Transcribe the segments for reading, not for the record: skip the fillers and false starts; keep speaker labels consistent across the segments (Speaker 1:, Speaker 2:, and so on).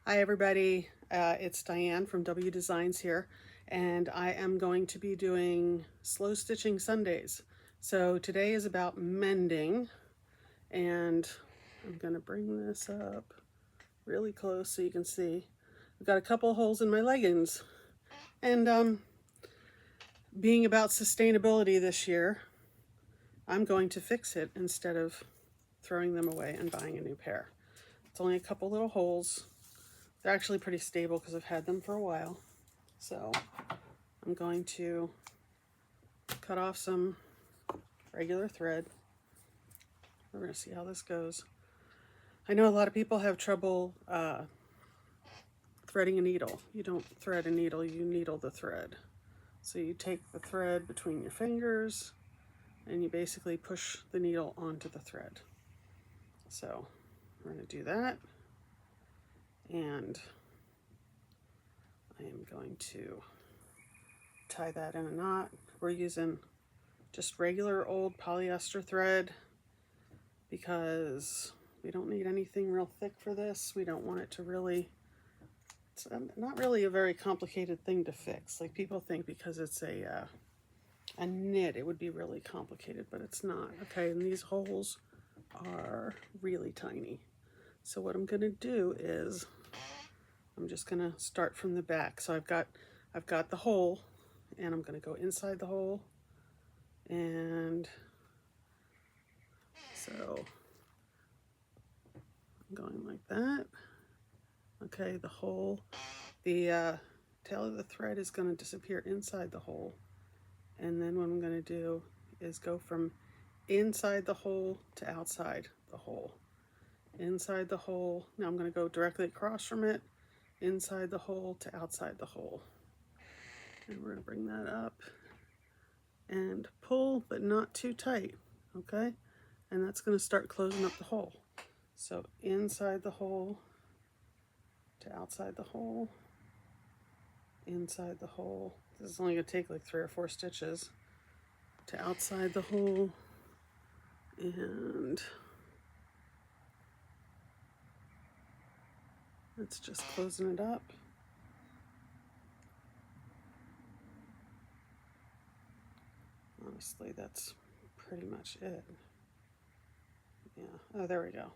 Speaker 1: Hi everybody, it's Diane from W Designs here, and I am going to be doing slow stitching Sundays. So today is about mending, and I'm going to bring this up really close so you can see. I've got a couple of holes in my leggings, and being about sustainability this year, I'm going to fix it instead of throwing them away and buying a new pair. It's only a couple little holes. They're actually pretty stable because I've had them for a while. So I'm going to cut off some regular thread. We're going to see how this goes. I know a lot of people have trouble threading a needle. You don't thread a needle, you needle the thread. So you take the thread between your fingers and you basically push the needle onto the thread. So we're going to do that. And I am going to tie that in a knot. We're using just regular old polyester thread because we don't need anything real thick for this. We don't want it to really, it's not really a very complicated thing to fix. Like people think because it's a knit it would be really complicated, but it's not. Okay, and these holes are really tiny. So what I'm gonna do is I'm just gonna start from the back. So I've got the hole, and I'm gonna go inside the hole, and so I'm going like that. Okay, the hole, the tail of the thread is going to disappear inside the hole, and then what I'm going to do is go from inside the hole to outside the hole. Inside the hole, now I'm going to go directly across from it, inside the hole to outside the hole. And we're going to bring that up and pull, but not too tight, okay? And that's going to start closing up the hole. So inside the hole to outside the hole, inside the hole. This is only going to take like 3 or 4 stitches. To outside the hole, and it's just closing it up. Honestly, that's pretty much it. Yeah, oh, there we go.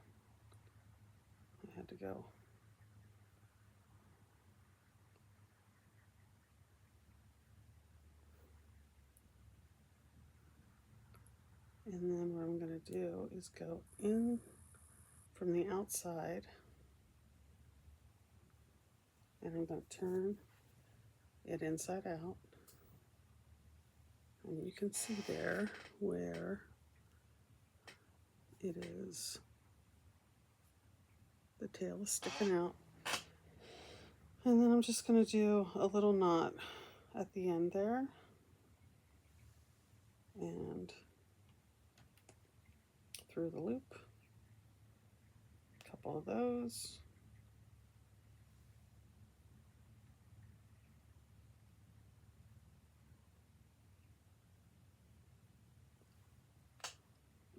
Speaker 1: I had to go. And then what I'm going to do is go in from the outside, and I'm going to turn it inside out. And you can see there where it is, the tail is sticking out. And then I'm just going to do a little knot at the end there, and through the loop, a couple of those.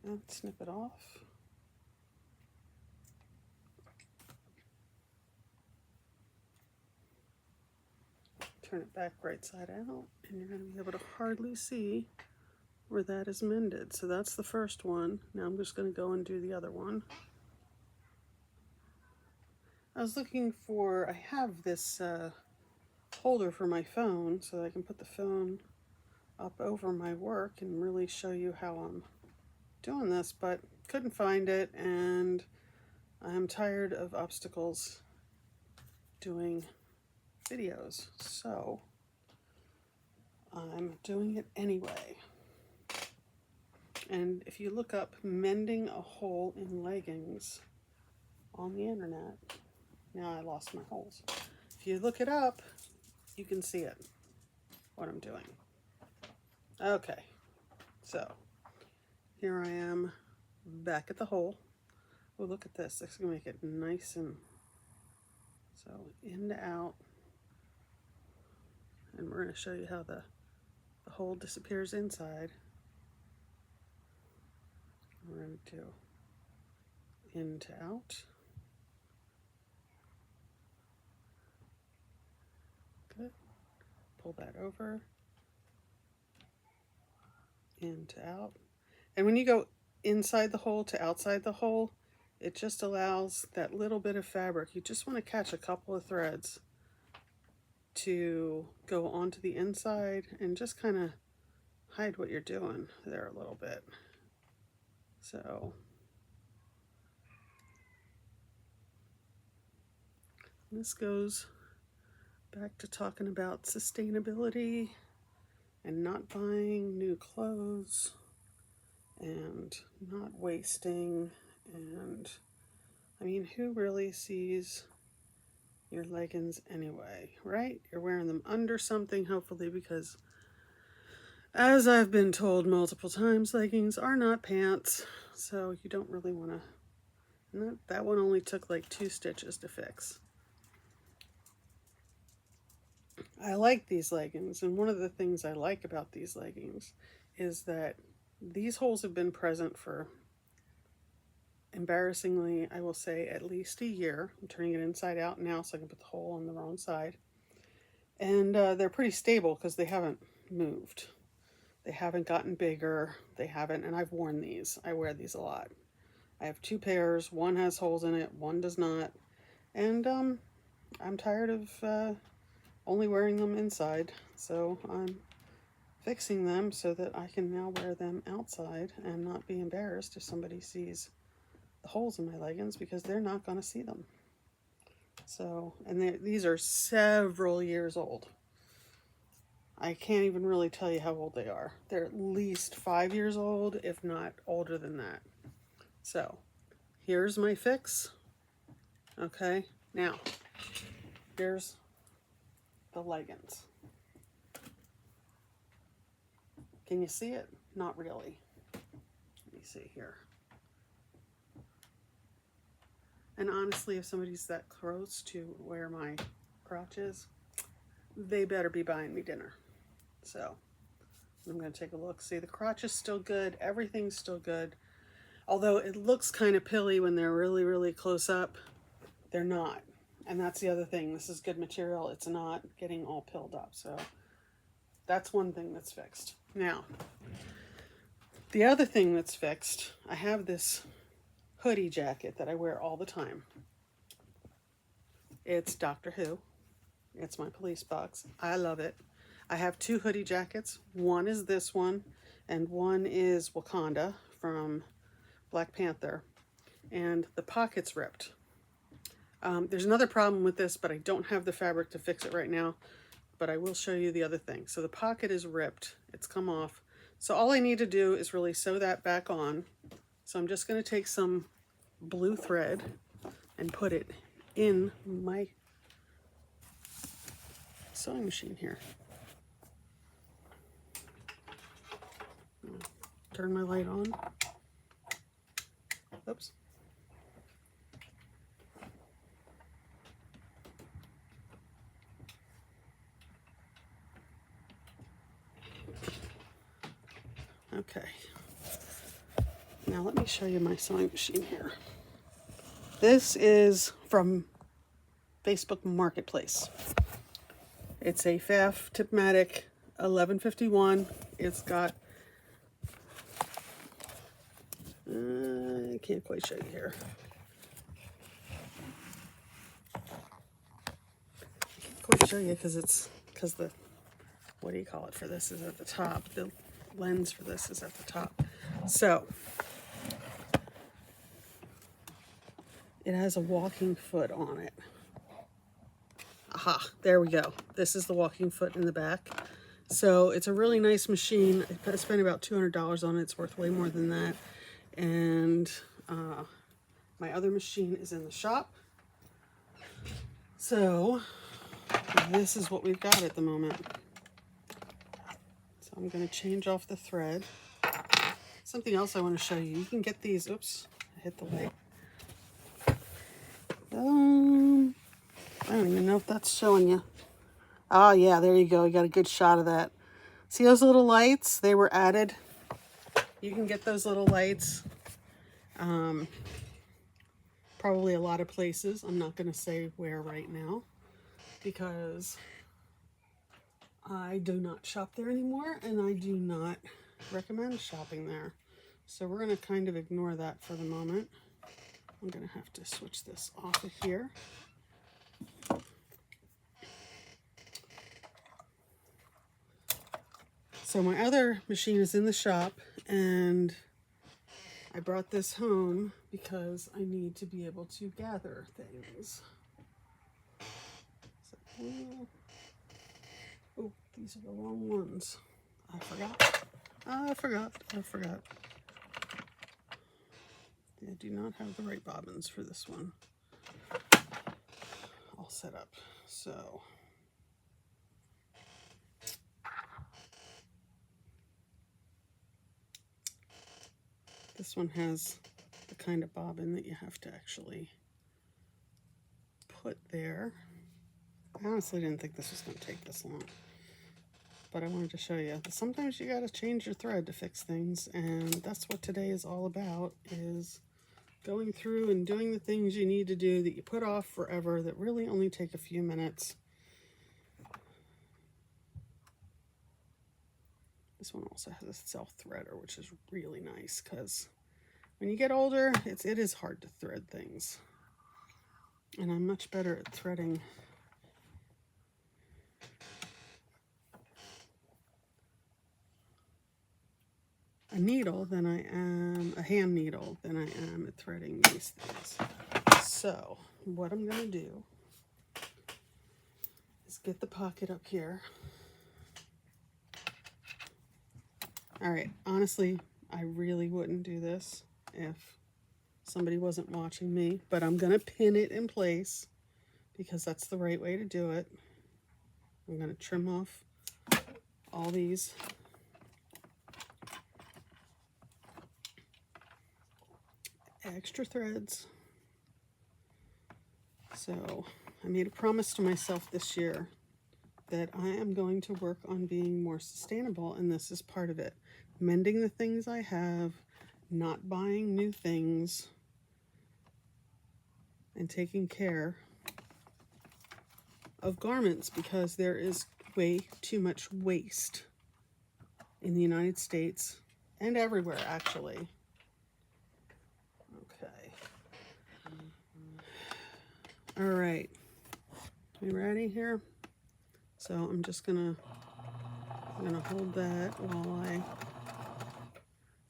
Speaker 1: And snip it off. Turn it back right side out, and you're going to be able to hardly see where that is mended. So that's the first one. Now I'm just going to go and do the other one. I was looking for, I have this holder for my phone so that I can put the phone up over my work and really show you how I'm doing this, but couldn't find it, and I'm tired of obstacles doing videos, so I'm doing it anyway. And if you look up mending a hole in leggings on the internet, now I lost my holes. If you look it up, you can see it, what I'm doing. Okay, so here I am back at the hole. Oh, look at this. This is gonna make it nice, and so in to out. And we're gonna show you how the hole disappears inside. We're going to do in to out. pull that over, in to out. And when you go inside the hole to outside the hole, it just allows that little bit of fabric. You just want to catch a couple of threads to go onto the inside and just kind of hide what you're doing there a little bit. So this goes back to talking about sustainability and not buying new clothes and not wasting. And I mean, who really sees your leggings anyway, right? You're wearing them under something, hopefully, because as I've been told multiple times, leggings are not pants, so you don't really want to. That one only took like 2 stitches to fix. I like these leggings, and one of the things I like about these leggings is that these holes have been present for, embarrassingly, I will say, at least a year. I'm turning it inside out now so I can put the hole on the wrong side. And they're pretty stable because they haven't moved. They haven't gotten bigger. They haven't, and I've worn these. I wear these a lot. I have 2 pairs. One has holes in it, one does not. And I'm tired of only wearing them inside. So I'm fixing them so that I can now wear them outside and not be embarrassed if somebody sees the holes in my leggings, because they're not going to see them. So, and these are several years old. I can't even really tell you how old they are. They're at least 5 years old, if not older than that. So, here's my fix. Okay, now, here's the leggings. Can you see it? Not really. Let me see here. And honestly, if somebody's that close to where my crotch is, they better be buying me dinner. So I'm going to take a look. See, the crotch is still good. Everything's still good. Although it looks kind of pilly when they're really, really close up, they're not. And that's the other thing. This is good material. It's not getting all pilled up. So that's one thing that's fixed. Now, the other thing that's fixed, I have this hoodie jacket that I wear all the time. It's Doctor Who. It's my police box. I love it. I have 2 hoodie jackets. One is this one, and one is Wakanda from Black Panther. And the pocket's ripped. There's another problem with this, but I don't have the fabric to fix it right now. But I will show you the other thing. So the pocket is ripped. It's come off. So all I need to do is really sew that back on. So I'm just going to take some blue thread and put it in my sewing machine here. Turn my light on. Oops. Okay. Now let me show you my sewing machine here. This is from Facebook Marketplace. It's a Pfaff Tipmatic 1151. It's got, I can't quite show you here. I can't quite show you because the, what do you call it for this is at the top. The lens for this is at the top. So, it has a walking foot on it. Aha, there we go. This is the walking foot in the back. So it's a really nice machine. I spent about $200 on it. It's worth way more than that. And my other machine is in the shop. So this is what we've got at the moment. So I'm going to change off the thread. Something else I want to show you. You can get these. Oops, I hit the light. I don't even know if that's showing you. Oh yeah, there you go. You got a good shot of that. See those little lights? They were added. You can get those little lights probably a lot of places. I'm not going to say where right now because I do not shop there anymore, and I do not recommend shopping there. So we're going to kind of ignore that for the moment. I'm going to have to switch this off of here. So my other machine is in the shop, and I brought this home because I need to be able to gather things. So, oh, these are the wrong ones. I forgot. I forgot. I do not have the right bobbins for this one. All set up. So this one has the kind of bobbin that you have to actually put there. I honestly didn't think this was going to take this long, but I wanted to show you that sometimes you got to change your thread to fix things, and that's what today is all about, is going through and doing the things you need to do that you put off forever that really only take a few minutes. This one also has a self-threader, which is really nice because when you get older, it is hard to thread things. And I'm much better at threading a needle than I am, a hand needle, than I am at threading these things. So what I'm going to do is get the pocket up here. All right, honestly, I really wouldn't do this if somebody wasn't watching me, but I'm going to pin it in place because that's the right way to do it. I'm going to trim off all these extra threads. So I made a promise to myself this year that I am going to work on being more sustainable, and this is part of it. Mending the things I have, not buying new things, and taking care of garments because there is way too much waste in the United States and everywhere, actually. Okay. All right. You ready here? So I'm just gonna hold that while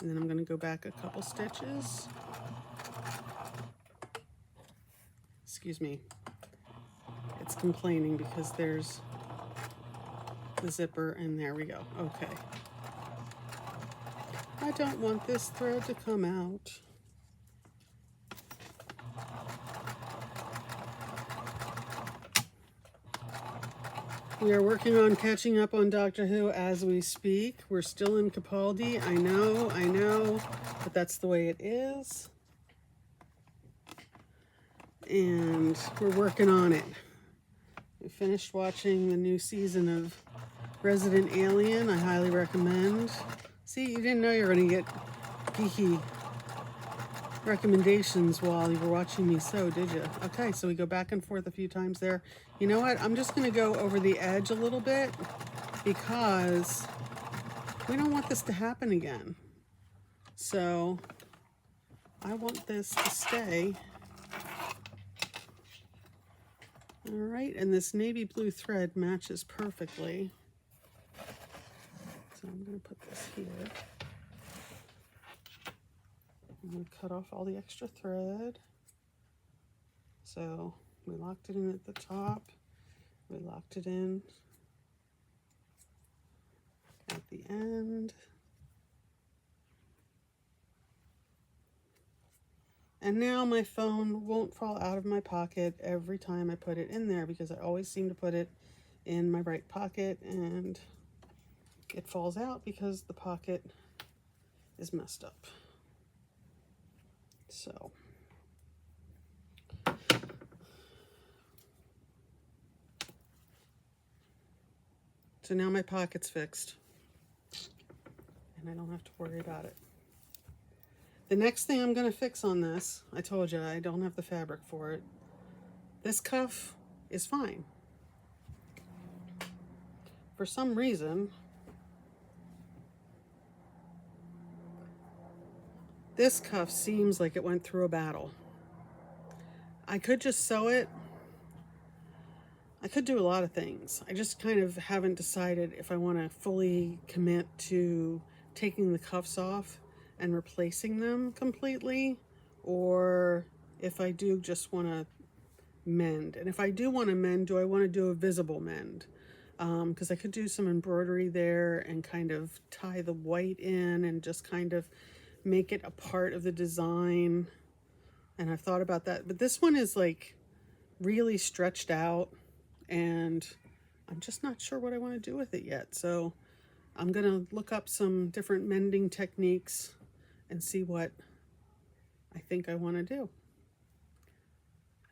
Speaker 1: and then I'm gonna go back a couple stitches. Excuse me. It's complaining because there's the zipper, and there we go. Okay. I don't want this thread to come out. We are working on catching up on Doctor Who as we speak. We're still in Capaldi. I know, but that's the way it is. And we're working on it. We finished watching the new season of Resident Alien. I highly recommend. See, you didn't know you were going to get geeky recommendations while you were watching me sew, did you? Okay, so we go back and forth a few times there. You know what? I'm just going to go over the edge a little bit because we don't want this to happen again. So I want this to stay. All right, and this navy blue thread matches perfectly. So I'm going to put this here. I'm going to cut off all the extra thread. So we locked it in at the top. We locked it in at the end. And now my phone won't fall out of my pocket every time I put it in there because I always seem to put it in my right pocket and it falls out because the pocket is messed up. So now my pocket's fixed and I don't have to worry about it. The next thing I'm going to fix on this, I told you I don't have the fabric for it. This cuff is fine. for some reason, this cuff seems like it went through a battle. I could just sew it. I could do a lot of things. I just kind of haven't decided if I want to fully commit to taking the cuffs off and replacing them completely, or if I do just want to mend. And if I do want to mend, do I want to do a visible mend? Because I could do some embroidery there and kind of tie the white in and just kind of make it a part of the design. And I've thought about that. But this one is like really stretched out, and I'm just not sure what I want to do with it yet. So I'm going to look up some different mending techniques and see what I think I want to do,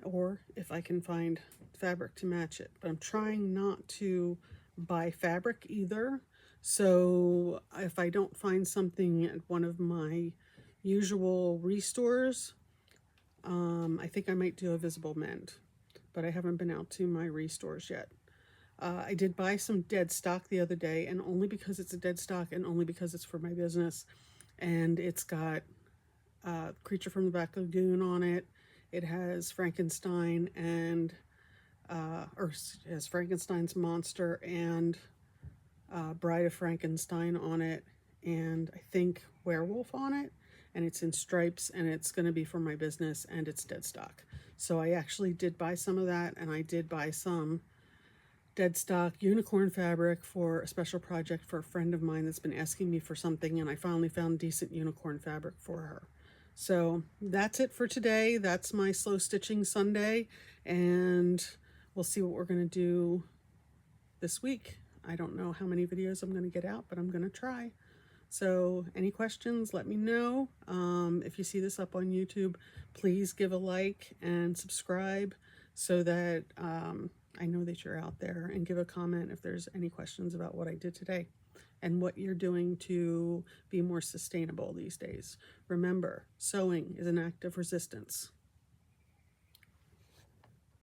Speaker 1: or if I can find fabric to match it. But I'm trying not to buy fabric either. So if I don't find something at one of my usual restores, I think I might do a visible mend, but I haven't been out to my restores yet. I did buy some dead stock the other day, and only because it's a dead stock and only because it's for my business. And it's got Creature from the Black Lagoon on it. It has Frankenstein and, or it has Frankenstein's monster and Bride of Frankenstein on it, and I think werewolf on it. And it's in stripes, and it's going to be for my business, and it's dead stock. So I actually did buy some of that, and I did buy some dead stock unicorn fabric for a special project for a friend of mine that's been asking me for something, and I finally found decent unicorn fabric for her. So that's it for today. That's my Slow Stitching Sunday, and we'll see what we're going to do this week. I don't know how many videos I'm going to get out, but I'm going to try. So any questions, let me know. If you see this up on YouTube, please give a like and subscribe so that I know that you're out there, and give a comment if there's any questions about what I did today and what you're doing to be more sustainable these days. Remember, sewing is an act of resistance.